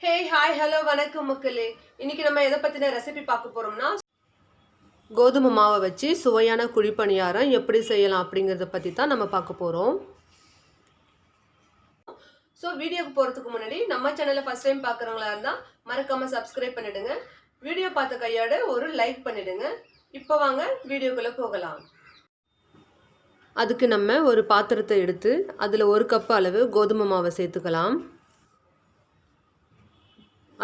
Hey hi hello வணக்கம் மக்களே. இன்னைக்கு நம்ம எதை பற்றின ரெசிபி பார்க்க போகிறோம்னா, கோதுமை மாவை வச்சு சுவையான குழிப்பணியாரம் எப்படி செய்யலாம் அப்படிங்கிறத பற்றி தான் நம்ம பார்க்க போகிறோம். ஸோ வீடியோக்கு போகிறதுக்கு முன்னாடி நம்ம சேனலை ஃபஸ்ட் டைம் பார்க்குறவங்களா இருந்தால் மறக்காமல் சப்ஸ்கிரைப் பண்ணிவிடுங்க. வீடியோ பார்த்த கையோட ஒரு லைக் பண்ணிவிடுங்க. இப்போ வாங்க வீடியோக்குள்ளே போகலாம். அதுக்கு நம்ம ஒரு பாத்திரத்தை எடுத்து அதில் 1 கப் அளவு கோதுமை மாவை சேர்த்துக்கலாம்.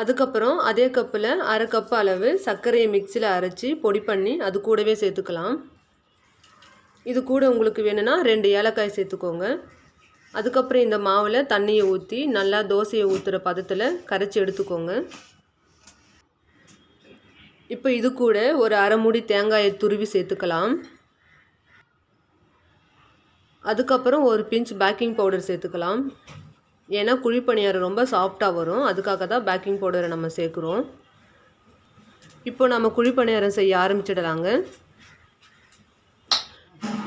அதுக்கப்புறம் அதே கப்பில் 1/2 கப் அளவு சர்க்கரையை மிக்சியில் அரைச்சி பொடி பண்ணி அது கூடவே சேர்த்துக்கலாம். இது கூட உங்களுக்கு வேணும்னா 2 ஏலக்காய் சேர்த்துக்கோங்க. அதுக்கப்புறம் இந்த மாவில் தண்ணியை ஊற்றி நல்லா தோசையை ஊற்றுற பதத்தில் கரைச்சி எடுத்துக்கோங்க. இப்போ இது கூட ஒரு 1/2 மூடி தேங்காயை துருவி சேர்த்துக்கலாம். அதுக்கப்புறம் ஒரு பிஞ்ச் பேக்கிங் பவுடர் சேர்த்துக்கலாம். ஏன்னா குழிப்பணியாரம் ரொம்ப சாஃப்டாக வரும், அதுக்காக தான் பேக்கிங் பவுடரை நம்ம சேர்க்குறோம். இப்போ நம்ம குழிப்பணியாரம் செய்ய ஆரம்பிச்சிடலாங்க.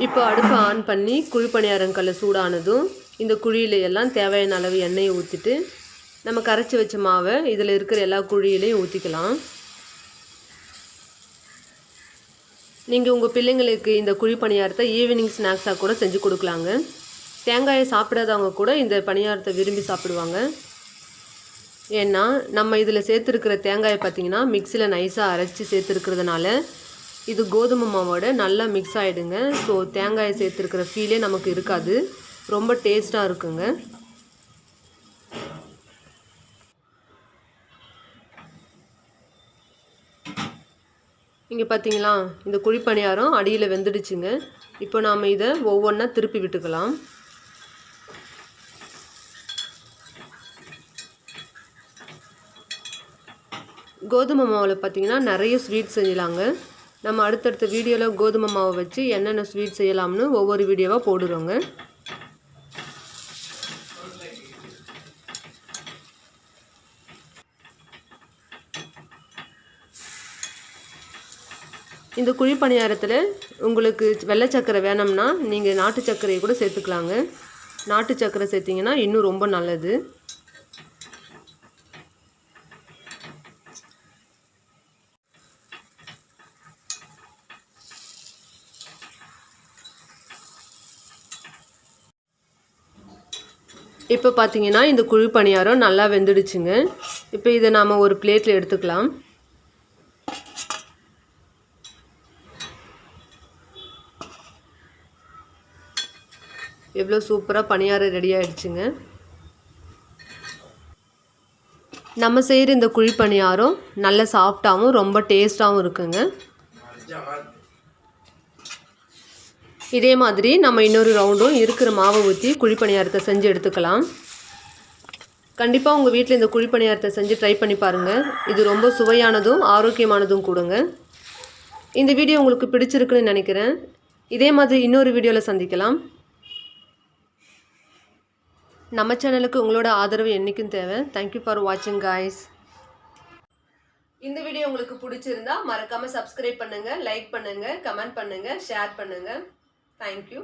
இப்போ அடுப்பை ஆன் பண்ணி குழிப்பணியாரங்கல்ல சூடானதும் இந்த குழியில எல்லாம் தேவையான அளவு எண்ணெயை ஊற்றிட்டு நம்ம கரைச்சி வச்ச மாவை இதில் இருக்கிற எல்லா குழியிலையும் ஊற்றிக்கலாம். நீங்கள் உங்கள் பிள்ளைங்களுக்கு இந்த குழிப்பணியாரத்தை ஈவினிங் ஸ்நாக்ஸாக கூட செஞ்சு கொடுக்கலாங்க. தேங்காயை சாப்பிடாதவங்க கூட இந்த பணியாரத்தை விரும்பி சாப்பிடுவாங்க. ஏன்னா நம்ம இதில் சேர்த்துருக்கிற தேங்காயை பார்த்திங்கன்னா மிக்சியில் நைஸாக அரைச்சி சேர்த்துருக்கிறதுனால இது கோதுமை மாவோட நல்லா மிக்ஸ் ஆகிடுங்க. ஸோ தேங்காயை சேர்த்துருக்கிற ஃபீலே நமக்கு இருக்காது, ரொம்ப டேஸ்ட்டாக இருக்குங்க. இங்கே பார்த்தீங்களா, இந்த குழிப்பணியாரம் அடியில் வெந்துடுச்சுங்க. இப்போ நாம் இதை ஒவ்வொன்றா திருப்பி விட்டுக்கலாம். கோதுமை மாவில் பார்த்திங்கன்னா நிறைய ஸ்வீட் செய்யலாங்க. நம்ம அடுத்தடுத்த வீடியோவில் கோதுமை மாவை வச்சு என்னென்ன ஸ்வீட் செய்யலாம்னு ஒவ்வொரு வீடியோவாக போடுறோங்க. இந்த குழிப்பணியாரத்தில் உங்களுக்கு வெள்ளை சர்க்கரை வேணும்னா நீங்கள் நாட்டு சர்க்கரையை கூட சேர்த்துக்கலாங்க. நாட்டு சர்க்கரை சேர்த்திங்கன்னா இன்னும் ரொம்ப நல்லது. இப்போ பார்த்தீங்கன்னா இந்த குழிப்பணியாரம் நல்லா வெந்துடுச்சுங்க. இப்போ இதை நாம் ஒரு பிளேட்டில் எடுத்துக்கலாம். எவ்வளோ சூப்பராக பணியாரம் ரெடி ஆகிடுச்சுங்க. நம்ம செய்கிற இந்த குழிப்பணியாரம் நல்ல சாஃப்டாகவும் ரொம்ப டேஸ்ட்டாகவும் இருக்குங்க. இதே மாதிரி நம்ம இன்னொரு ரவுண்டும் இருக்கிற மாவை ஊற்றி குழிப்பணியாரத்தை செஞ்சு எடுத்துக்கலாம். கண்டிப்பாக உங்கள் வீட்டில் இந்த குழிப்பணியாரத்தை செஞ்சு ட்ரை பண்ணி பாருங்கள். இது ரொம்ப சுவையானதும் ஆரோக்கியமானதும் கூடுங்க. இந்த வீடியோ உங்களுக்கு பிடிச்சிருக்குன்னு நினைக்கிறேன். இதே மாதிரி இன்னொரு வீடியோவில் சந்திக்கலாம். நம்ம சேனலுக்கு உங்களோட ஆதரவு என்றைக்கும் தேவை. தேங்க்யூ ஃபார் வாட்சிங் காய்ஸ். இந்த வீடியோ உங்களுக்கு பிடிச்சிருந்தா மறக்காமல் சப்ஸ்கிரைப் பண்ணுங்கள், லைக் பண்ணுங்கள், கமெண்ட் பண்ணுங்கள், ஷேர் பண்ணுங்கள். Thank you.